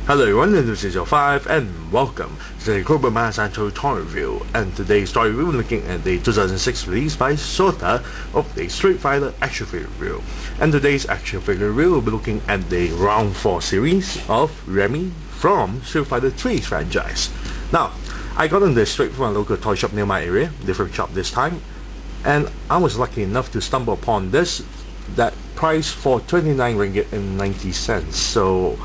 Hello everyone, this is your 5 and welcome to the Global Mass Anto toy review. And today's toy review, we're looking at the 2006 release by SOTA of the Street Fighter action figure review. And today's action figure review, we'll be looking at the Round 4 series of Remy from Street Fighter 3 franchise. Now, I got in this straight from a local toy shop near my area, different shop this time, and I was lucky enough to stumble upon this, that price for 29 ringgit and 90 cents. So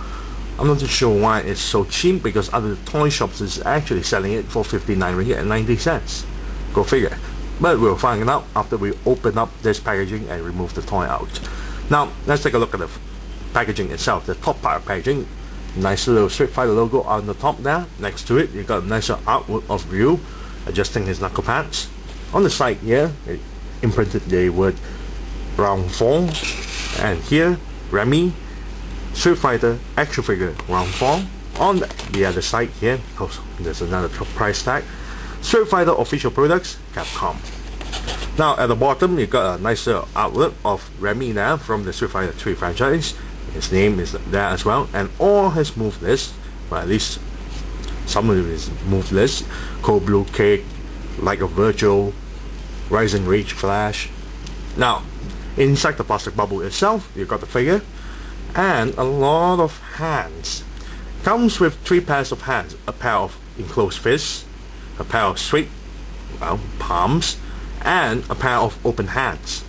I'm not too sure why it's so cheap, because other toy shops is actually selling it for 59 ringgit and 90 cents. Go figure. But we'll find it out after we open up this packaging and remove the toy out. Now let's take a look at the packaging itself. The top part of packaging, nice little Street Fighter logo on the top there. Next to it, you got a nicer artwork of Ryu adjusting his knuckle pads. On the side here, it imprinted the word Round 4, and here Remy Street Fighter action figure Round 4. On the other side here, there's another price tag, Street Fighter official products, Capcom. Now at the bottom, you got a nice artwork of Remy there from the Street Fighter 3 franchise. His name is there as well, and all his move lists, well, at least some of his move lists: Cold Blue Kick, Like a Virtual, Rising Rage Flash. Now inside the plastic bubble itself, you got the figure and a lot of hands. Comes with 3 pairs of hands: a pair of enclosed fists, a pair of straight palms, and a pair of open hands.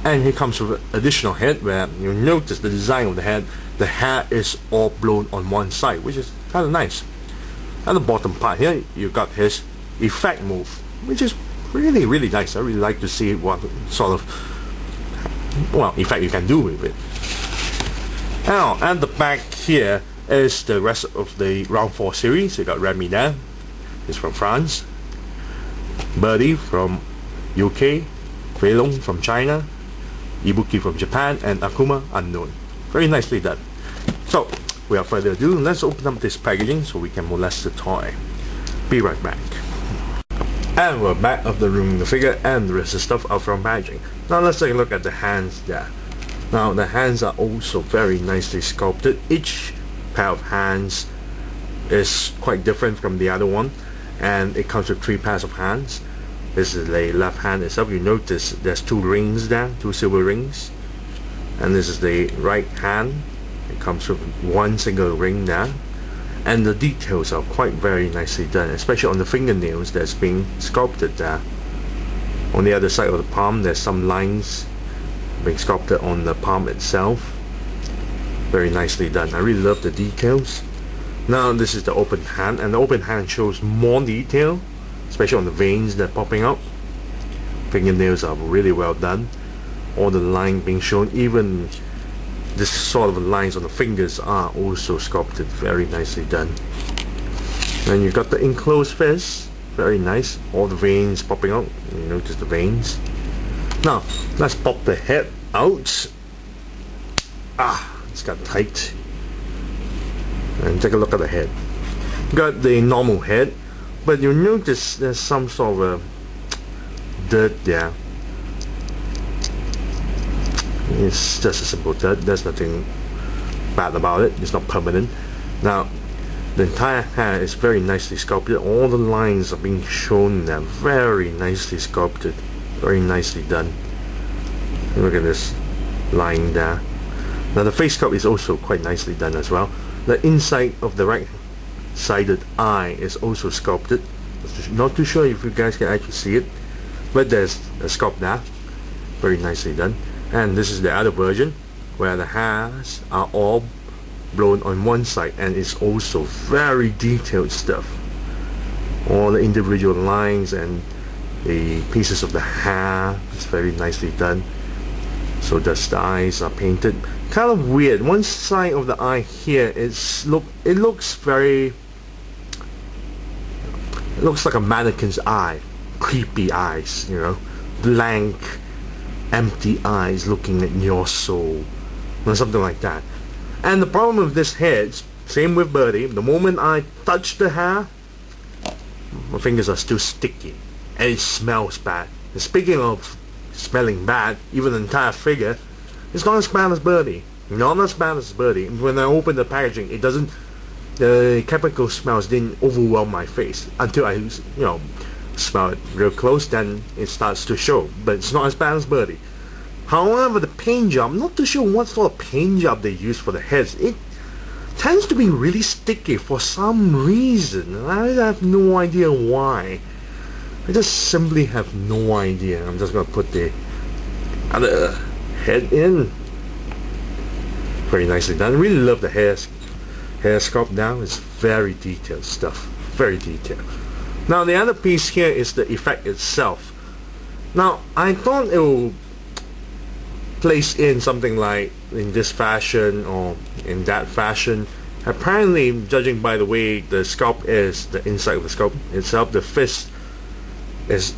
And he comes with an additional head, where you notice the design of the head, the hair is all blown on one side, which is kind of nice. At the bottom part here, you got his effect move, which is really nice. I really like to see what sort of effect you can do with it. Now at the back here is the rest of the Round 4 series. You got Remy there, he's from France, Birdie from UK, Fei Long from China, Ibuki from Japan, and Akuma unknown. Very nicely done. So without further ado, let's open up this packaging so we can molest the toy. Be right back. And we're back after removing the figure and the rest of the stuff out from packaging. Now let's take a look at the hands there. Now the hands are also very nicely sculpted. Each pair of hands is quite different from the other one, and it comes with 3 pairs of hands. This is the left hand itself. You notice there's 2 rings there, 2 silver rings. And this is the right hand. It comes with 1 single ring there. And the details are quite very nicely done, especially on the fingernails that's being sculpted there. On the other side of the palm, there's some lines being sculpted on the palm itself. Very nicely done. I really love the details. Now this is the open hand, and the open hand shows more detail, especially on the veins that are popping up. Fingernails are really well done. All the lines being shown, even this sort of lines on the fingers are also sculpted, very nicely done. Then you got the enclosed fist, very nice. All the veins popping out. You notice the veins. Now let's pop the head out. It's got tight. And take a look at the head. Got the normal head, but you notice there's some sort of dirt there. It's just a simple dirt. There's nothing bad about it. It's not permanent. Now the entire hair is very nicely sculpted. All the lines are being shown there, very nicely sculpted, very nicely done. Look at this line there. Now the face sculpt is also quite nicely done as well. The inside of the right sided eye is also sculpted. Not too sure if you guys can actually see it, but there's a sculpt there, very nicely done. And this is the other version, where the hairs are all blown on one side, and it's also very detailed stuff. All the individual lines and the pieces of the hair, it's very nicely done. So the eyes are painted kind of weird. One side of the eye here is it looks like a mannequin's eye, creepy eyes, you know, blank, empty eyes looking at your soul, or something like that. And the problem with this head, same with Birdie, the moment I touch the hair, my fingers are still sticky and it smells bad. And speaking of smelling bad, even the entire figure is not as bad as Birdie. Not as bad as Birdie. When I opened the packaging, it doesn't. The chemical smells didn't overwhelm my face until I, smell it real close. Then it starts to show, but it's not as bad as Birdie. However, the paint job, I'm not too sure what sort of paint job they use for the heads. It tends to be really sticky for some reason. I have no idea why. I just simply have no idea. I'm just gonna put the other head in. Very nicely done. I really love the hair sculpt now. It's very detailed stuff. Very detailed. Now the other piece here is the effect itself. Now I thought it will place in something like in this fashion or in that fashion. Apparently, judging by the way the sculpt is, the inside of the sculpt itself, the fist is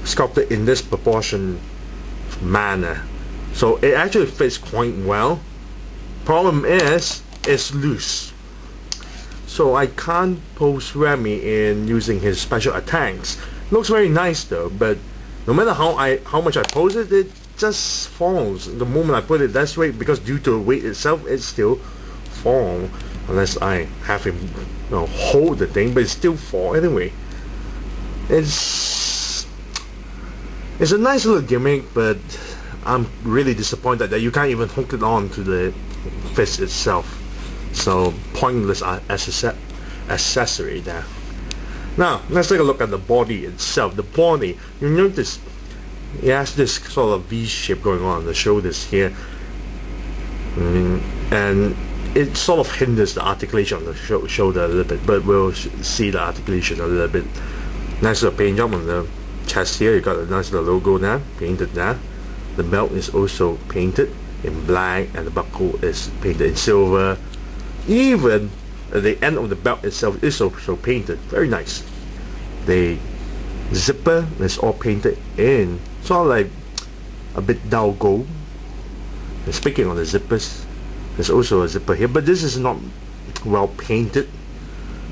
sculpted in this proportion manner. So it actually fits quite well. Problem is, it's loose. So I can't pose Remy in using his special attacks. Looks very nice though, but no matter how much I pose it, it just falls the moment I put it this way, because due to the weight itself, it still falls unless I have him hold the thing, but it still falls anyway. It's a nice little gimmick, but I'm really disappointed that you can't even hook it on to the fist itself. So pointless accessory there. Now let's take a look at the body itself. The body, you notice it has this sort of V shape going on the shoulders here, and it sort of hinders the articulation on the shoulder a little bit, but we'll see the articulation a little bit. Nice little paint job on the chest here. You got a nice little logo there, painted there. The belt is also painted in black, and the buckle is painted in silver. Even the end of the belt itself is also painted. Very nice. The zipper is all painted in sort of like a bit dull gold. And speaking of the zippers, there's also a zipper here, but this is not well painted.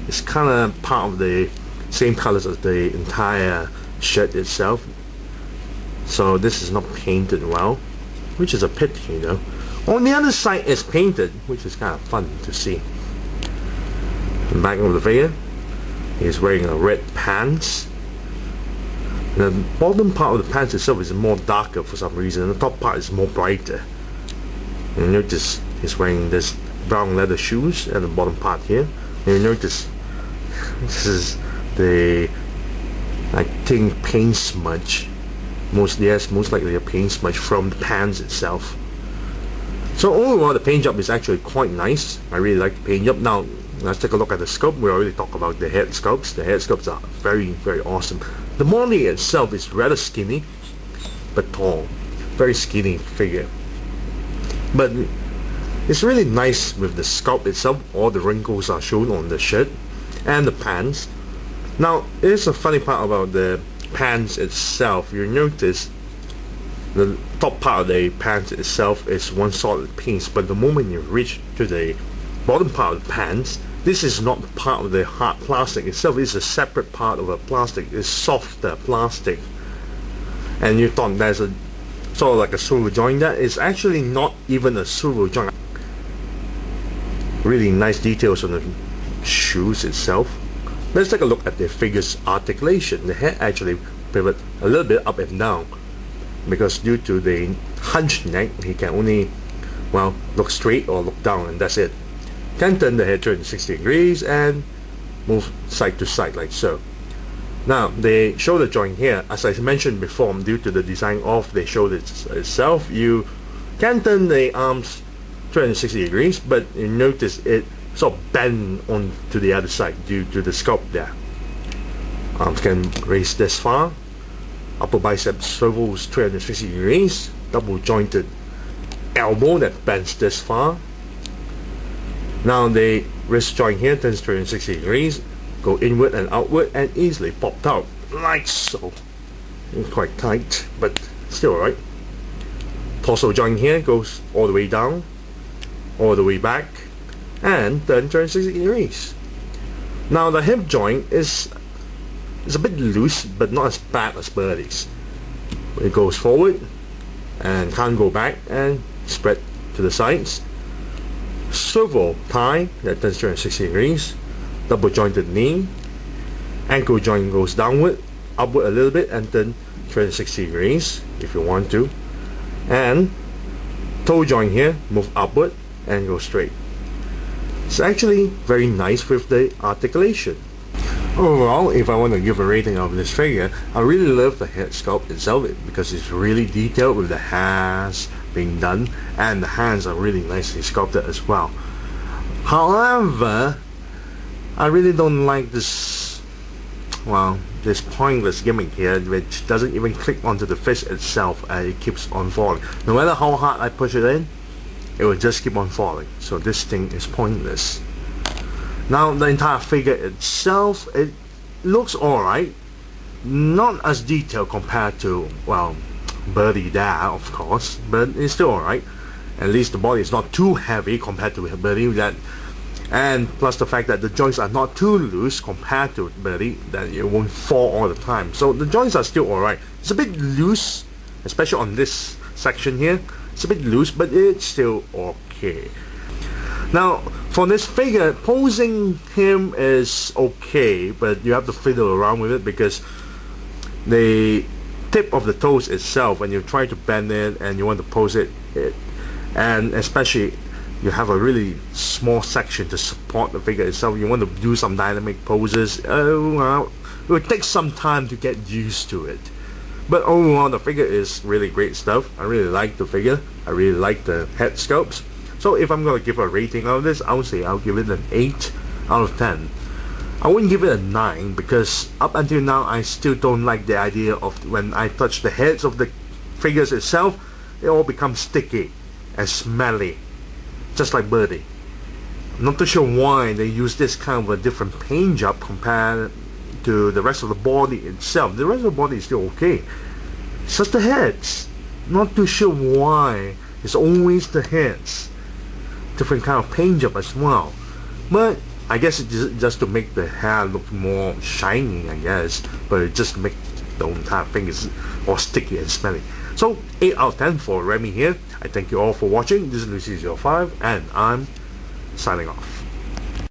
It's kind of part of the same colors as the entire shirt itself. So this is not painted well, which is a pity, On the other side it's painted, which is kind of fun to see. The back of the figure, he's wearing a red pants. The bottom part of the pants itself is more darker for some reason, and the top part is more brighter. And you notice he's wearing this brown leather shoes at the bottom part here. And you notice this is the, I think, paint smudge. Most likely a paint smudge from the pants itself. So overall, the paint job is actually quite nice. I really like the paint job. Now let's take a look at the sculpt. We already talked about the head sculpts. The head sculpts are very, very awesome. The body itself is rather skinny but tall. Very skinny figure. But it's really nice with the sculpt itself. All the wrinkles are shown on the shirt and the pants. Now, here's a funny part about the pants itself. You notice the top part of the pants itself is one solid piece, but the moment you reach to the bottom part of the pants, this is not part of the hard plastic itself. It's a separate part of a plastic. It's softer plastic, and you thought there's a sort of like a swivel joint. That is actually not even a swivel joint. Really nice details on the shoes itself. Let's take a look at the figure's articulation. The head actually pivot a little bit up and down, because due to the hunched neck, he can only, well, look straight or look down, and that's it. Can turn the head 360 degrees and move side to side like so. Now, the shoulder joint here, as I mentioned before, due to the design of the shoulder itself, you can turn the arms 360 degrees, but you notice it sort of bend on to the other side due to the sculpt there. Arms can raise this far. Upper bicep swivels 360 degrees. Double jointed elbow that bends this far. Now the wrist joint here turns 360 degrees, go inward and outward, and easily popped out like so. It's quite tight, but still alright. Torso joint here goes all the way down, all the way back, and turn 360 degrees. Now the hip joint is a bit loose, but not as bad as Birdie's. It goes forward and can't go back, and spread to the sides, swivel tie that turns 360 degrees, double jointed knee, ankle joint goes downward, upward a little bit, and then 360 degrees if you want to, and toe joint here move upward and go straight. It's actually very nice with the articulation. Overall, if I want to give a rating of this figure, I really love the head sculpt itself because it's really detailed with the hands being done, and the hands are really nicely sculpted as well. However, I really don't like this, well, this pointless gimmick here, which doesn't even click onto the fist itself, and it keeps on falling. No matter how hard I push it in, it will just keep on falling. So this thing is pointless. Now the entire figure itself, it looks alright, not as detailed compared to, well, Birdie there of course, but it's still alright. At least the body is not too heavy compared to Birdie, that, and plus the fact that the joints are not too loose compared to Birdie, that it won't fall all the time. So the joints are still alright. It's a bit loose, especially on this section here. It's a bit loose, but it's still okay. Now, for this figure, posing him is okay, but you have to fiddle around with it because the tip of the toes itself, when you try to bend it and you want to pose it, and especially you have a really small section to support the figure itself, you want to do some dynamic poses, well, it will take some time to get used to it. But overall, the figure is really great stuff. I really like the figure. I really like the head sculpts. So if I'm going to give a rating of this, I would say I'll give it an 8 out of 10. I wouldn't give it a 9 because up until now I still don't like the idea of when I touch the heads of the figures itself, it all becomes sticky and smelly, just like Birdie. I'm not too sure why they use this kind of a different paint job compared to the rest of the body itself. The rest of the body is still okay. It's just the heads. Not too sure why. It's always the heads. Different kind of paint job as well. But I guess it's just to make the hair look more shiny, I guess. But it just makes the entire thing is all sticky and smelly. So 8 out of 10 for Remy here. I thank you all for watching. This is Lucy05 and I'm signing off.